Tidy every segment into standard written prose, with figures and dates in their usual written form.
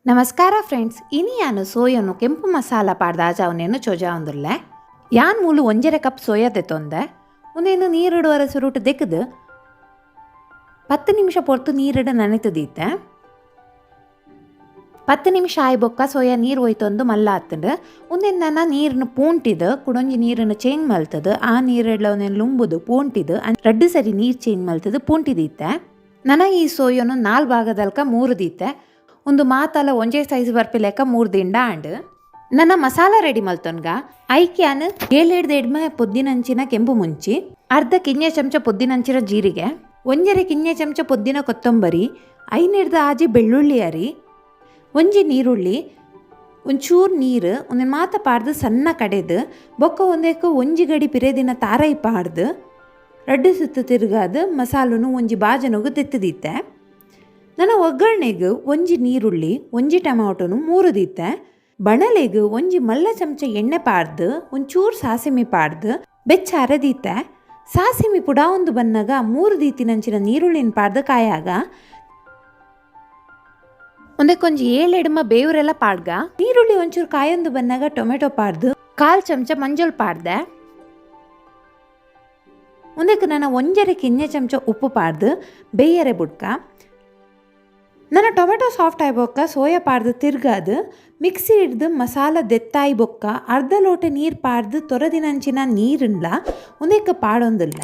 ನಮಸ್ಕಾರ ಫ್ರೆಂಡ್ಸ್, ಇನಿ ಯಾನು ಸೋಯನ್ನು ಕೆಂಪು ಮಸಾಲ ಪಾಡ್ದ ಆಜಾವನೇನು ಚೊಜಾ ಒಂದುಲ್ಲೆ ಯಾನ್ ಮೂಲು 1.5 ಕಪ್ ಸೋಯಾ ತೆತ್ತೊಂದೆ ಒಂದೇನು ನೀರಿಡುವರ ಸುರುಟು ದೆಕ್ಕದು 10 ನಿಮಿಷ ಪೊರ್ತು ನೀರಿಡ ನೆನೆತದೀತೆ 10 ನಿಮಿಷ ಆಯ್ಬೊಕ್ಕ ಸೋಯಾ ನೀರು ಒಯ್ತೊಂದು ಮಲ್ಲ ಹತ್ತಂಡು ಒಂದೇನು ನನ್ನ ನೀರನ್ನು ಪೂಂಟಿದು ಕುಡೊಂಜಿ ನೀರನ್ನು ಚೇಂಜ್ ಮಲ್ತದು ಆ ನೀರೆಡ್ಲ ಒಂದೇನು ಲುಂಬುದು ಪೂಂಟಿದು ರಡ್ಡು ಸರಿ ನೀರು ಚೇಂಜ್ ಮಲ್ತದು ಪೂಂಟಿದೀತೆ ನನ್ನ ಈ ಸೋಯನ್ನು 4 ಭಾಗದಲ್ಕ 3 ದೀತೆ ಒಂದು ಮಾತಲ್ಲ ಒಂಜೇ ಸೈಜ್ ಬರ್ಪಿ ಲೆಕ್ಕ 3 ದಿಂಡ ಆಂಡ್ ನನ್ನ ಮಸಾಲ ರೆಡಿ ಮಲ್ತೊನ್ಗ ಐಕ್ಯಾನ್ 7-8 ಪೊದ್ದಿನಂಚಿನ ಕೆಂಪು ಮುಂಚಿ ಅರ್ಧ ಕಿನ್ನೆ ಚಮಚ ಪೊದ್ದಿನಂಚಿನ ಜೀರಿಗೆ 1 ಕಿನ್ನೆ ಚಮಚ ಪೊದ್ದಿನ ಕೊತ್ತಂಬರಿ 5 ಆಜಿ ಬೆಳ್ಳುಳ್ಳಿ ಅರಿ ಒಂಜಿ ನೀರುಳ್ಳಿ ಒಂಚೂರು ನೀರು ಒಂದು ಮಾತ ಪಾಡ್ದು ಸಣ್ಣ ಕಡೆದು ಬೊಕ್ಕ ಒಂಜಿ ಗಡಿ ಪಿರೇದಿನ ತಾರೈ ಪಾಡ್ದು ರಡ್ಡು ಸುತ್ತು ತಿರುಗಾದು ಮಸಾಲನು ಒಂಜಿ ಬಾಜನಗು ತೆತ್ತದೀತೆ ನನ್ನ ಒಗ್ಗರಣೆಗೆ ಒಂಜಿ ನೀರುಳ್ಳಿ ಒಂಜಿ ಟೊಮಾಟೊನು 3 ದೀತೆ ಬಣಲೆಗೆ ಒಂಜಿ ಮಲ್ಲ ಚಮಚ ಎಣ್ಣೆ ಪಾಡ್ದು ಒಂಚೂರು ಸಾಸಿಮೆ ಪಾಡ್ದು ಬೆಚ್ಚ ಅರೆದೀತೆ ಸಾಸಿಮೆ ಪುಡ ಒಂದು ಬನ್ನಾಗ 3 ದೀತಿನಂಚಿನ ನೀರುಳ್ಳಿನ ಪಾಡ್ದು ಕಾಯಾಗ ಒಂದಕ್ಕೊಂಜಿ 7 ಬೇವರೆಲ್ಲ ಪಾಡ್ಗ ನೀರುಳ್ಳಿ ಒಂಚೂರು ಕಾಯೊಂದು ಬನ್ನಾಗ ಟೊಮೆಟೊ ಪಾಡ್ದು 1/4 ಚಮಚ ಮಂಜಲ್ ಪಾಡ್ದೆ ಒಂದಕ್ಕೆ ನಾನು 1 ಕಿನ್ನೆ ಚಮಚ ಉಪ್ಪು ಪಾಡ್ದು ಬೇಯರೆ ಬುಡ್ಕ ನನ್ನ ಟೊಮೆಟೊ ಸಾಫ್ಟ್ ಆಯ್ಬೊಕ್ಕ ಸೋಯಾ ಪಾಡ್ದು ತಿರ್ಗಾದು ಮಿಕ್ಸಿ ಹಿಡ್ದು ಮಸಾಲ ದೆತ್ತಾಯಿ ಬೊಕ್ಕ ಅರ್ಧ ಲೋಟ ನೀರು ಪಾಡ್ದು ತೊರದಿನಂಚಿನ ನೀರಿನ್ಲ ಒಂದಕ್ಕೆ ಪಾಡೊಂದಿಲ್ಲ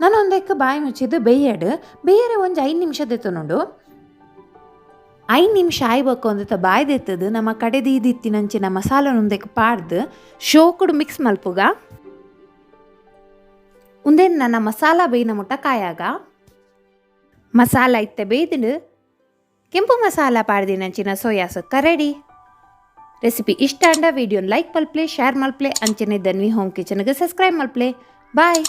ನಾನು ಒಂದಕ್ಕೆ ಬಾಯಿ ಮುಚ್ಚಿದ್ದು ಬೇಯರೆ ಒಂಜಿ 5 ನಿಮಿಷ ದೆತ್ತು ನೋಡು 5 ನಿಮಿಷ ಆಯ್ಬೇಕು ಅಂದತ್ತ ಬಾಯಿ ದೆತ್ತದು ನಮ್ಮ ಕಡೆದು ಇದಿತ್ತಿನಂಚಿನ ಮಸಾಲ ಒಂದಕ್ಕೆ ಪಾಡ್ದು ಶೋಕುಡು ಮಿಕ್ಸ್ ಮಲ್ಪುಗ ಉಂದೇನು ನನ್ನ ಮಸಾಲ ಬೇಯ್ನ ಮುಟ್ಟ ಕಾಯಾಗ ಮಸಾಲ ಇತ್ತೆ ಬೇಯ್ದು ಕೆಂಪು ಮಸಾಲ ಪಾಡ್ದಿನಂಚಿನ ಸೋಯಾ ಸುಕ್ಕ ರೆಡಿ. ರೆಸಿಪಿ ಇಷ್ಟ ಅಂಡ ವಿಡಿಯೋನ ಲೈಕ್ ಮಲ್ಪ್ಲೆ ಶೇರ್ ಮಲ್ಪ್ಲೆ ಅಂಚನೆ ಧನ್ವಿ ಹೋಮ್ ಕಿಚನ್ಗೆ ಸಬ್ಸ್ಕ್ರೈಬ್ ಮಲ್ಪ್ಲೆ. ಬಾಯ್.